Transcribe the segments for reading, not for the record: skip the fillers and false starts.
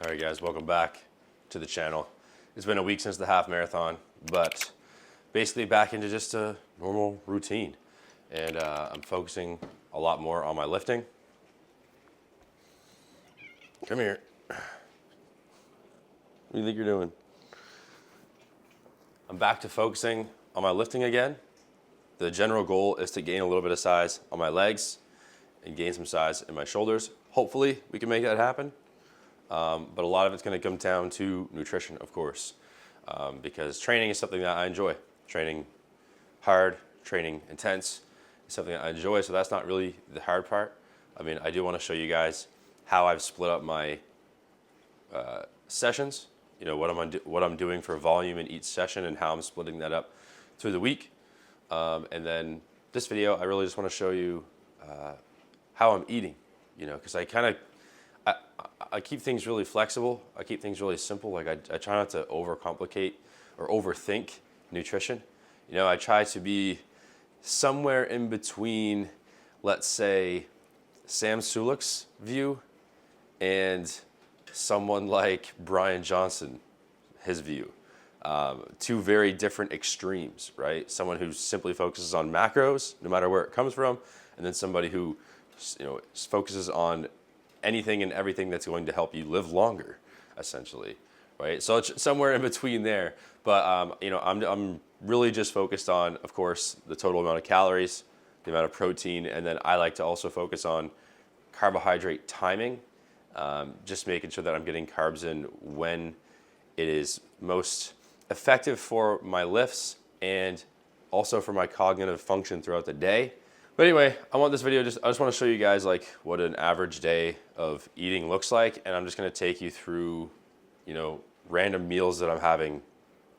Alright guys, welcome back to the channel. It's been a week since the half marathon, but basically back into just a normal routine. And I'm focusing a lot more on my lifting. Come here. What do you think you're doing? I'm back to focusing on my lifting again. The general goal is to gain a little bit of size on my legs and gain some size in my shoulders. Hopefully we can make that happen. But a lot of it's going to come down to nutrition, of course, because training is something that I enjoy. Training hard, training intense is something that I enjoy, so that's not really the hard part. I mean, I do want to show you guys how I've split up my sessions, you know, what I'm doing for volume in each session and how I'm splitting that up through the week. And then this video, I really just want to show you how I'm eating, you know, because I keep things really flexible. I keep things really simple. Like I try not to overcomplicate or overthink nutrition. You know, I try to be somewhere in between, let's say, Sam Sulek's view and someone like Brian Johnson, his view. Two very different extremes, right? Someone who simply focuses on macros, no matter where it comes from, and then somebody who, you know, focuses on anything and everything that's going to help you live longer, essentially, right? So it's somewhere in between there. But you know, I'm really just focused on, of course, the total amount of calories, the amount of protein, and then I like to also focus on carbohydrate timing, just making sure that I'm getting carbs in when it is most effective for my lifts and also for my cognitive function throughout the day. But anyway, I want this video, I just want to show you guys like what an average day of eating looks like, and I'm just going to take you through, you know, random meals that I'm having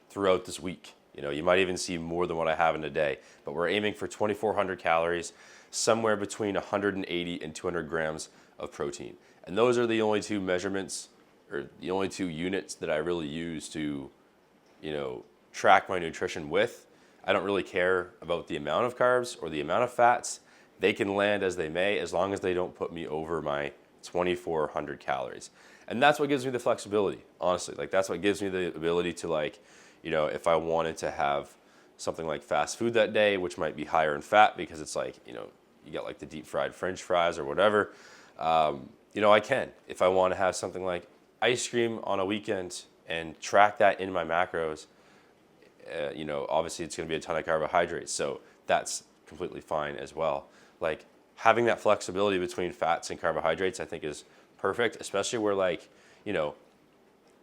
throughout this week. You know, you might even see more than what I have in a day, but we're aiming for 2,400 calories, somewhere between 180 and 200 grams of protein. And those are the only two measurements, or the only two units that I really use to, you know, track my nutrition with. I don't really care about the amount of carbs or the amount of fats. They can land as they may, as long as they don't put me over my 2,400 calories. And that's what gives me the flexibility, honestly. Like, that's what gives me the ability to, like, you know, if I wanted to have something like fast food that day, which might be higher in fat because it's like, you know, you get like the deep fried French fries or whatever, you know, I can. If I want to have something like ice cream on a weekend and track that in my macros, you know, obviously it's going to be a ton of carbohydrates, so that's completely fine as well. Like, having that flexibility between fats and carbohydrates, I think, is perfect, especially where, like, you know,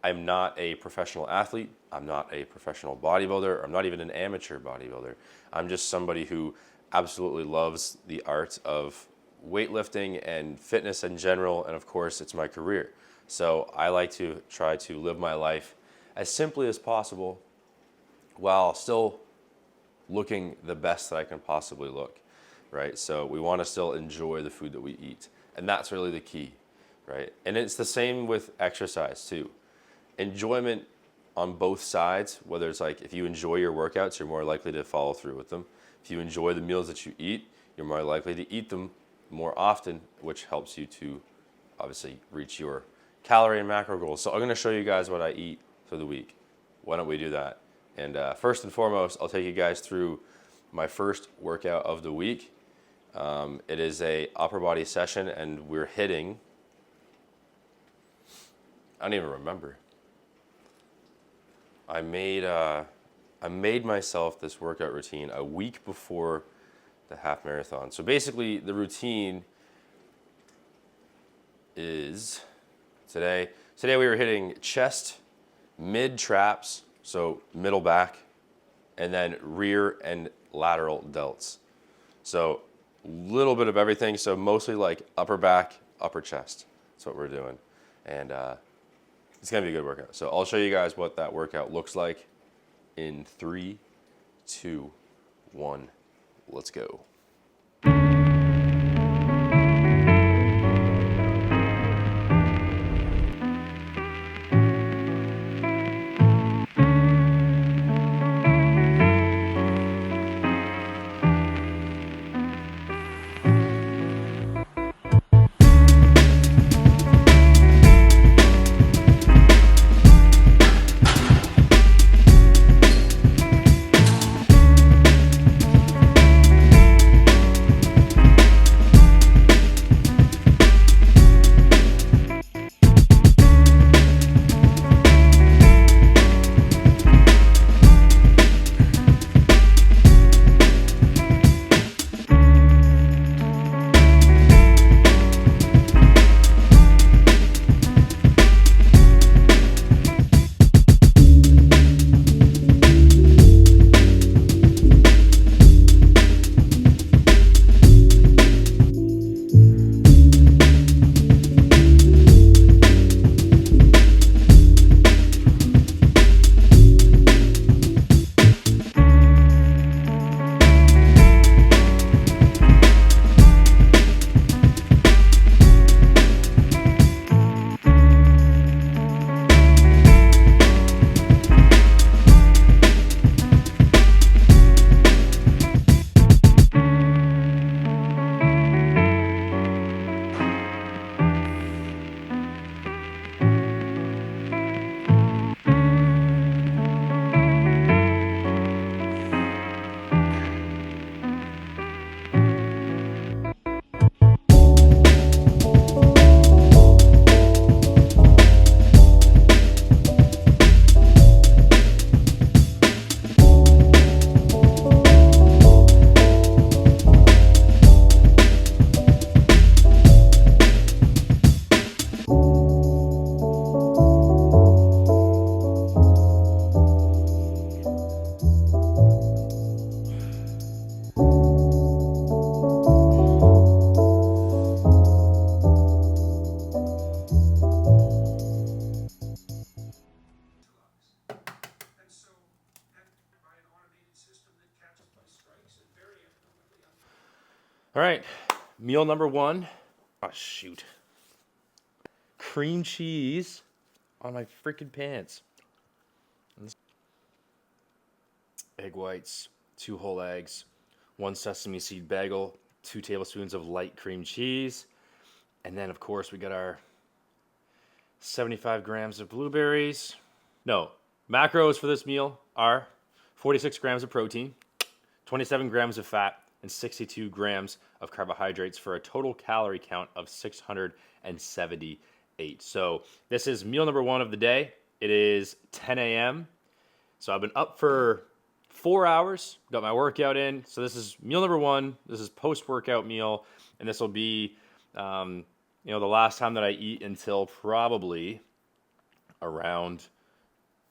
I'm not a professional athlete, I'm not a professional bodybuilder, I'm not even an amateur bodybuilder. I'm just somebody who absolutely loves the art of weightlifting and fitness in general, and of course, it's my career. So I like to try to live my life as simply as possible, while still looking the best that I can possibly look, right? So we want to still enjoy the food that we eat. And that's really the key, right? And it's the same with exercise too. Enjoyment on both sides, whether it's like, if you enjoy your workouts, you're more likely to follow through with them. If you enjoy the meals that you eat, you're more likely to eat them more often, which helps you to obviously reach your calorie and macro goals. So I'm going to show you guys what I eat through the week. Why don't we do that? And first and foremost, I'll take you guys through my first workout of the week. It is a upper body session, and we're hitting, I don't even remember. I made myself this workout routine a week before the half marathon. So basically, the routine is today we were hitting chest, mid traps, so middle back, and then rear and lateral delts. So a little bit of everything. So mostly like upper back, upper chest. That's what we're doing. And it's going to be a good workout. So I'll show you guys what that workout looks like in 3, 2, 1. Let's go. All right, meal number one. Oh, shoot. Cream cheese on my freaking pants. Egg whites, 2 whole eggs, 1 sesame seed bagel, 2 tablespoons of light cream cheese, and then of course we got our 75 grams of blueberries. No, macros for this meal are 46 grams of protein, 27 grams of fat, and 62 grams of carbohydrates for a total calorie count of 678. So this is meal number one of the day. It is 10 a.m. So I've been up for 4 hours, got my workout in. So this is meal number one. This is post-workout meal, and this will be, the last time that I eat until probably around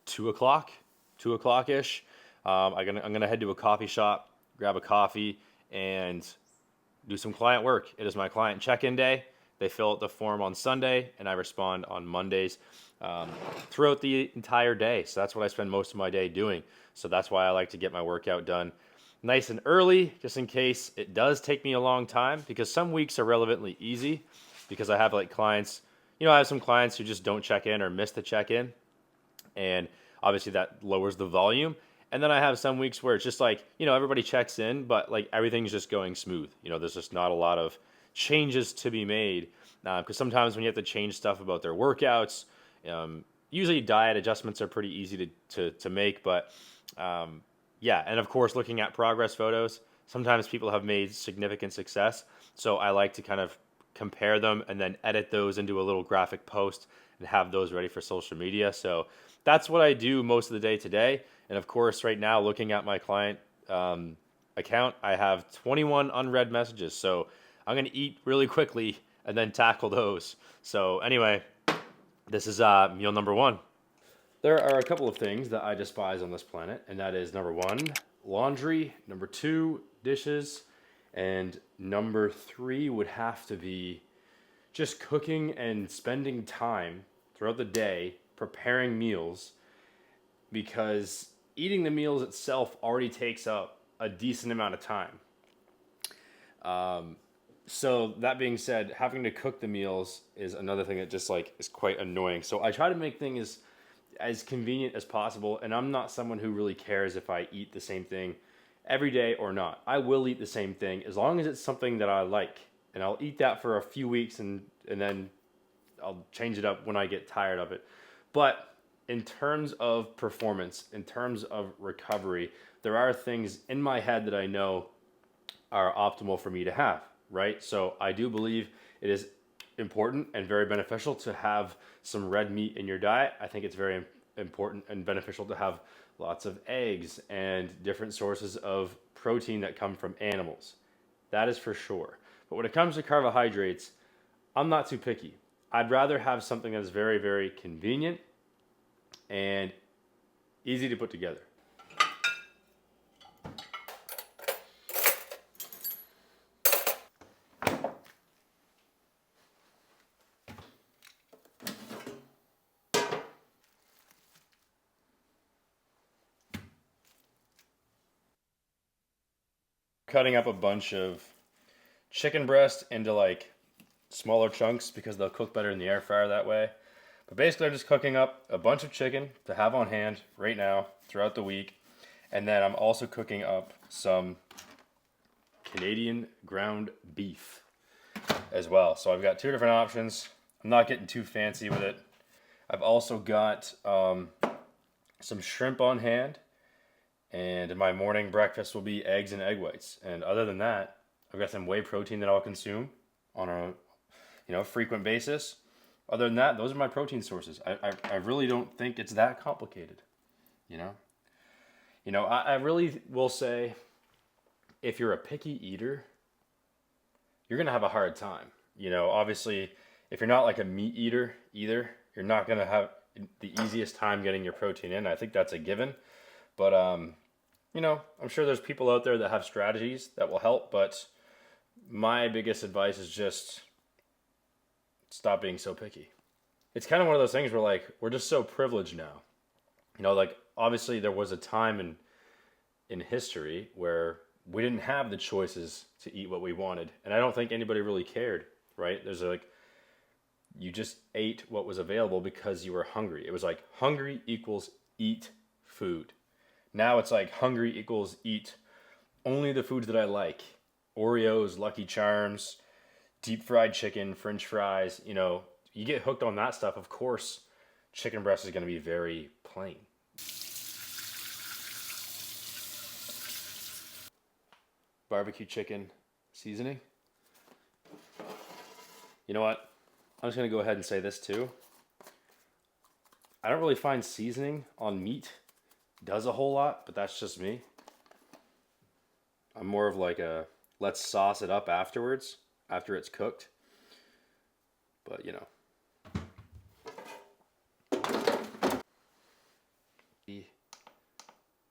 2 o'clock-ish. I'm gonna head to a coffee shop, grab a coffee, and do some client work. It is my client check-in day. They fill out the form on Sunday, and I respond on Mondays throughout the entire day. So that's what I spend most of my day doing. So that's why I like to get my workout done nice and early, just in case it does take me a long time, because some weeks are relevantly easy because I have clients, I have some clients who just don't check in or miss the check-in, and obviously that lowers the volume. And then I have some weeks where it's just everybody checks in, but everything's just going smooth. There's just not a lot of changes to be made. Because sometimes when you have to change stuff about their workouts, usually diet adjustments are pretty easy to make. But and of course, looking at progress photos, sometimes people have made significant success. So I like to kind of compare them and then edit those into a little graphic post and have those ready for social media. So that's what I do most of the day today. And of course, right now, looking at my client account, I have 21 unread messages. So I'm going to eat really quickly and then tackle those. So anyway, this is meal number one. There are a couple of things that I despise on this planet, and that is number one, laundry, number two, dishes, and number three would have to be just cooking and spending time throughout the day preparing meals, because eating the meals itself already takes up a decent amount of time. So that being said, having to cook the meals is another thing that just is quite annoying. So I try to make things as convenient as possible, and I'm not someone who really cares if I eat the same thing every day or not. I will eat the same thing as long as it's something that I like, and I'll eat that for a few weeks and then I'll change it up when I get tired of it. But in terms of performance, in terms of recovery, there are things in my head that I know are optimal for me to have, right? So I do believe it is important and very beneficial to have some red meat in your diet. I think it's very important and beneficial to have lots of eggs and different sources of protein that come from animals. That is for sure. But when it comes to carbohydrates, I'm not too picky. I'd rather have something that is very, very convenient and easy to put together. Cutting up a bunch of chicken breast into smaller chunks because they'll cook better in the air fryer that way. But basically I'm just cooking up a bunch of chicken to have on hand right now throughout the week. And then I'm also cooking up some Canadian ground beef as well. So I've got two different options. I'm not getting too fancy with it. I've also got some shrimp on hand. And my morning breakfast will be eggs and egg whites. And other than that, I've got some whey protein that I'll consume on a frequent basis. Other than that, those are my protein sources. I really don't think it's that complicated, I really will say, if you're a picky eater, you're going to have a hard time. Obviously, if you're not a meat eater either, you're not going to have the easiest time getting your protein in. I think that's a given. But, I'm sure there's people out there that have strategies that will help, but my biggest advice is just stop being so picky. It's kind of one of those things where we're just so privileged now. Obviously there was a time in history where we didn't have the choices to eat what we wanted. And I don't think anybody really cared, right? There's like, you just ate what was available because you were hungry. It was like hungry equals eat food. Now it's like hungry equals eat only the foods that I like. Oreos, Lucky Charms, deep fried chicken, French fries. You know, you get hooked on that stuff, of course, chicken breast is going to be very plain. Barbecue chicken seasoning. You know what? I'm just going to go ahead and say this too. I don't really find seasoning on meat does a whole lot, but that's just me. I'm more of like a let's sauce it up afterwards, after it's cooked. But you know.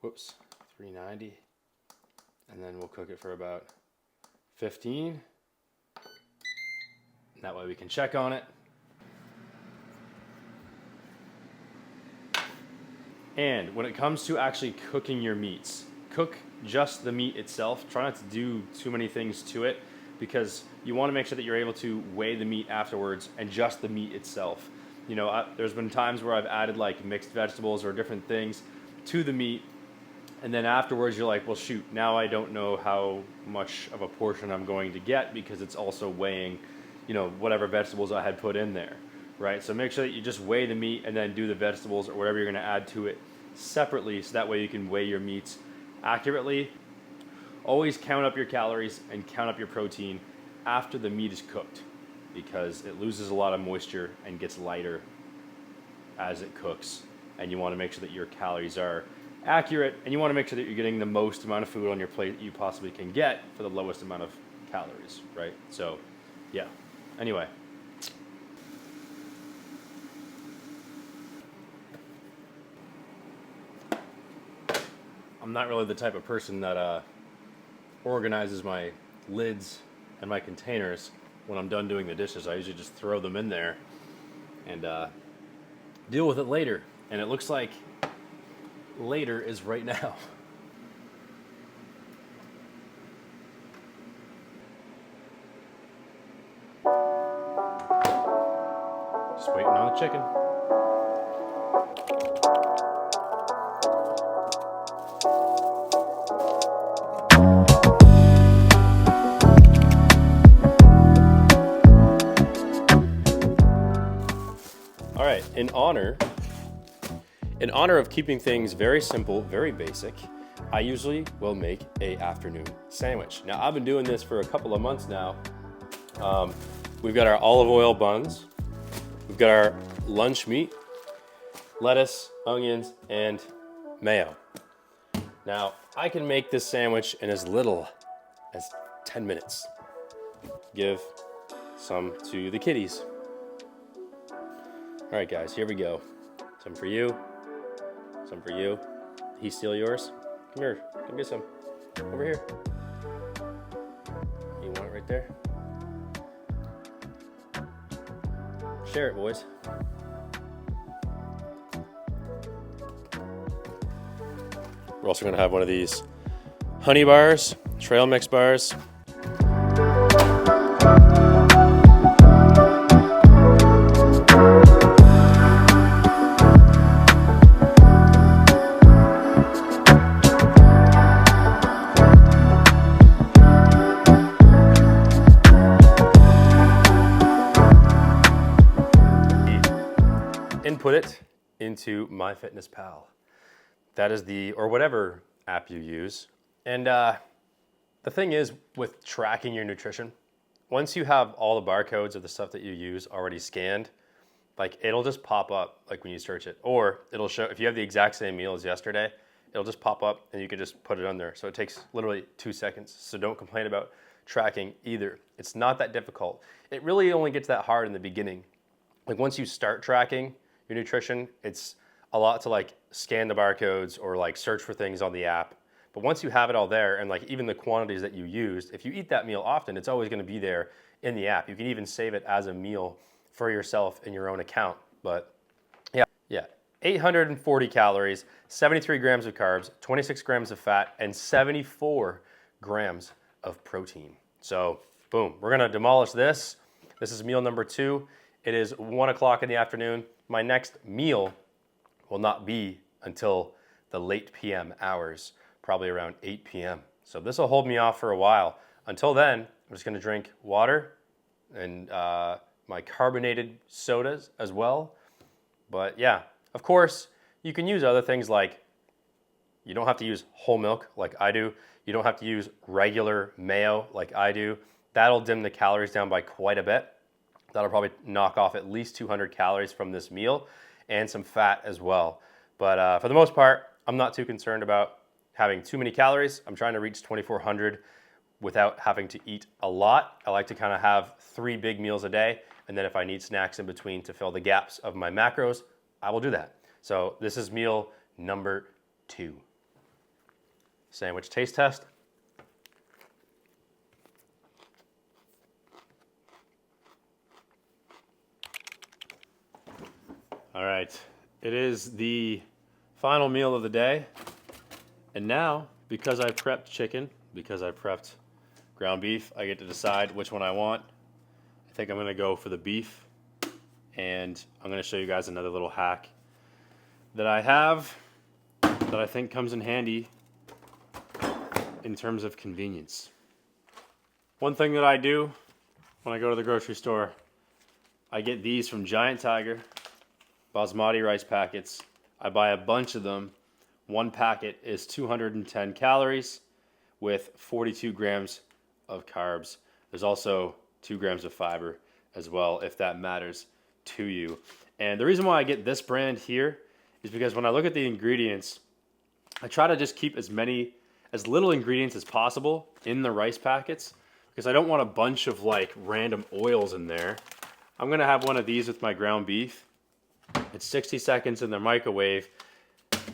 Whoops, 390. And then we'll cook it for about 15. That way we can check on it. And when it comes to actually cooking your meats, cook just the meat itself. Try not to do too many things to it because you want to make sure that you're able to weigh the meat afterwards and just the meat itself. You know, there's been times where I've added like mixed vegetables or different things to the meat, and then afterwards you're like, well shoot, now I don't know how much of a portion I'm going to get because it's also weighing, you know, whatever vegetables I had put in there, right? So make sure that you just weigh the meat and then do the vegetables or whatever you're going to add to it separately, so that way you can weigh your meats accurately. Always count up your calories and count up your protein after the meat is cooked, because it loses a lot of moisture and gets lighter as it cooks, and you want to make sure that your calories are accurate, and you want to make sure that you're getting the most amount of food on your plate that you possibly can get for the lowest amount of calories, right? So yeah, anyway. I'm not really the type of person that organizes my lids and my containers when I'm done doing the dishes. I usually just throw them in there and deal with it later. And it looks like later is right now. Just waiting on the chicken. All right, in honor of keeping things very simple, very basic, I usually will make an afternoon sandwich. Now, I've been doing this for a couple of months now. We've got our olive oil buns. We've got our lunch meat, lettuce, onions, and mayo. Now, I can make this sandwich in as little as 10 minutes. Give some to the kitties. All right, guys, here we go. Some for you, some for you. Did he steal yours? Come here, come get some. Over here. You want it right there? Share it, boys. We're also gonna have one of these honey bars, trail mix bars. Input it into MyFitnessPal. That is or whatever app you use. And the thing is, with tracking your nutrition, once you have all the barcodes of the stuff that you use already scanned, like it'll just pop up like when you search it, or it'll show, if you have the exact same meal as yesterday, it'll just pop up and you can just put it on there. So it takes literally 2 seconds. So don't complain about tracking either. It's not that difficult. It really only gets that hard in the beginning. Like once you start tracking your nutrition, it's a lot to like scan the barcodes or like search for things on the app. But once you have it all there, and like even the quantities that you used, if you eat that meal often, it's always going to be there in the app. You can even save it as a meal for yourself in your own account. But yeah, 840 calories, 73 grams of carbs, 26 grams of fat, and 74 grams of protein. So boom, we're gonna demolish this. This is meal number 2. It is 1 o'clock in the afternoon. My next meal will not be until the late PM hours, probably around 8 p.m. So this will hold me off for a while. Until then, I'm just gonna drink water and my carbonated sodas as well. But yeah, of course, you can use other things like, you don't have to use whole milk like I do. You don't have to use regular mayo like I do. That'll dim the calories down by quite a bit. That'll probably knock off at least 200 calories from this meal and some fat as well. But for the most part, I'm not too concerned about having too many calories. I'm trying to reach 2,400 without having to eat a lot. I like to kind of have 3 big meals a day, and then if I need snacks in between to fill the gaps of my macros, I will do that. So this is meal number 2. Sandwich taste test. All right, it is the final meal of the day. And now, because I prepped chicken, because I prepped ground beef, I get to decide which one I want. I think I'm gonna go for the beef. And I'm gonna show you guys another little hack that I have that I think comes in handy in terms of convenience. One thing that I do when I go to the grocery store, I get these from Giant Tiger, basmati rice packets. I buy a bunch of them. One packet is 210 calories with 42 grams of carbs. There's also 2 grams of fiber as well, if that matters to you. And the reason why I get this brand here is because when I look at the ingredients, I try to just keep as little ingredients as possible in the rice packets, because I don't want a bunch of like random oils in there. I'm gonna have one of these with my ground beef. It's 60 seconds in the microwave,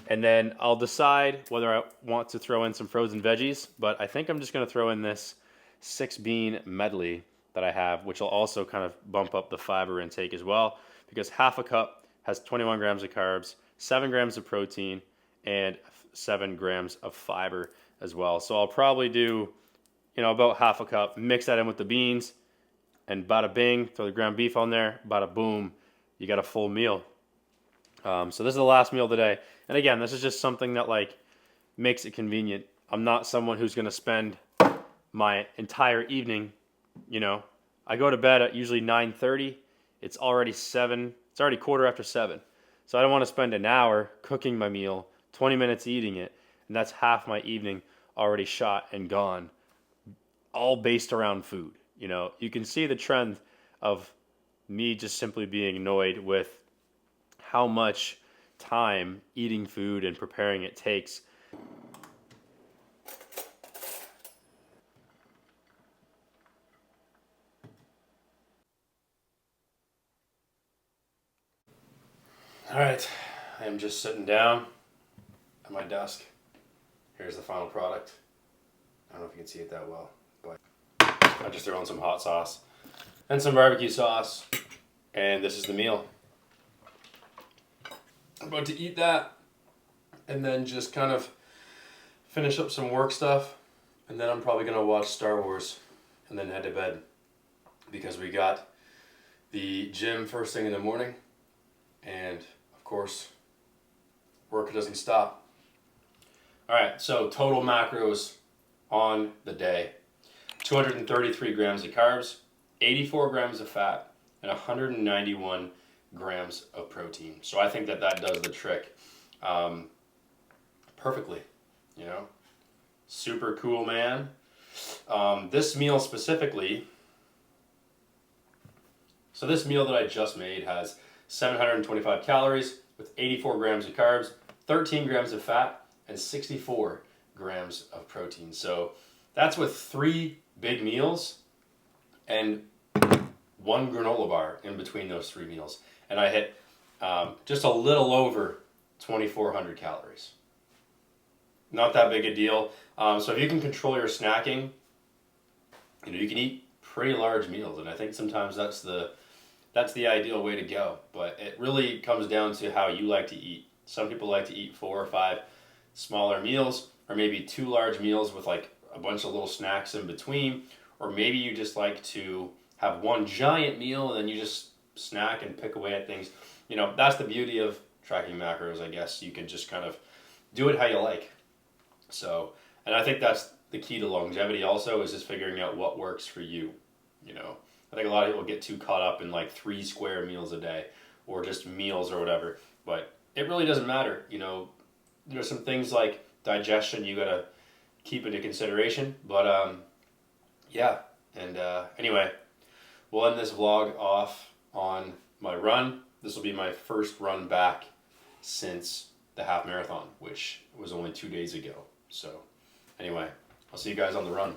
and then I'll decide whether I want to throw in some frozen veggies, but I think I'm just gonna throw in this 6-bean medley that I have, which will also kind of bump up the fiber intake as well, because half a cup has 21 grams of carbs, 7 grams of protein, and 7 grams of fiber as well. So I'll probably do, about half a cup, mix that in with the beans, and bada bing, throw the ground beef on there, bada boom, you got a full meal. So this is the last meal of the day. And again, this is just something that like makes it convenient. I'm not someone who's gonna spend my entire evening, I go to bed at usually 9:30. It's already 7, it's already 7:15. So I don't wanna spend an hour cooking my meal, 20 minutes eating it, and that's half my evening already shot and gone, all based around food. You can see the trend of me just simply being annoyed with how much time eating food and preparing it takes. All right, I am just sitting down at my desk. Here's the final product. I don't know if you can see it that well, but I just threw on some hot sauce and some barbecue sauce, and this is the meal. I'm about to eat that and then just kind of finish up some work stuff, and then I'm probably gonna watch Star Wars and then head to bed, because we got the gym first thing in the morning, and of course work doesn't stop. All right, so total macros on the day: 233 grams of carbs, 84 grams of fat, and 191 grams of protein. So I think that does the trick perfectly. Super cool, man. This meal specifically, so this meal that I just made has 725 calories with 84 grams of carbs, 13 grams of fat, and 64 grams of protein. So that's with 3 big meals and 1 granola bar in between those 3 meals. And I hit just a little over 2,400 calories. Not that big a deal. So if you can control your snacking, you can eat pretty large meals, and I think sometimes that's the ideal way to go. But it really comes down to how you like to eat. Some people like to eat 4 or 5 smaller meals, or maybe 2 large meals with like a bunch of little snacks in between, or maybe you just like to have one giant meal and then you just snack and pick away at things. You know, that's the beauty of tracking macros, I guess. You can just kind of do it how you like. So, and I think that's the key to longevity also, is just figuring out what works for you. You know, I think a lot of people get too caught up in like 3 square meals a day or just meals or whatever, but it really doesn't matter. You know, there's some things like digestion you gotta keep into consideration, but yeah. And anyway, we'll end this vlog off on my run. This will be my first run back since the half marathon, which was only 2 days ago. So anyway, I'll see you guys on the run.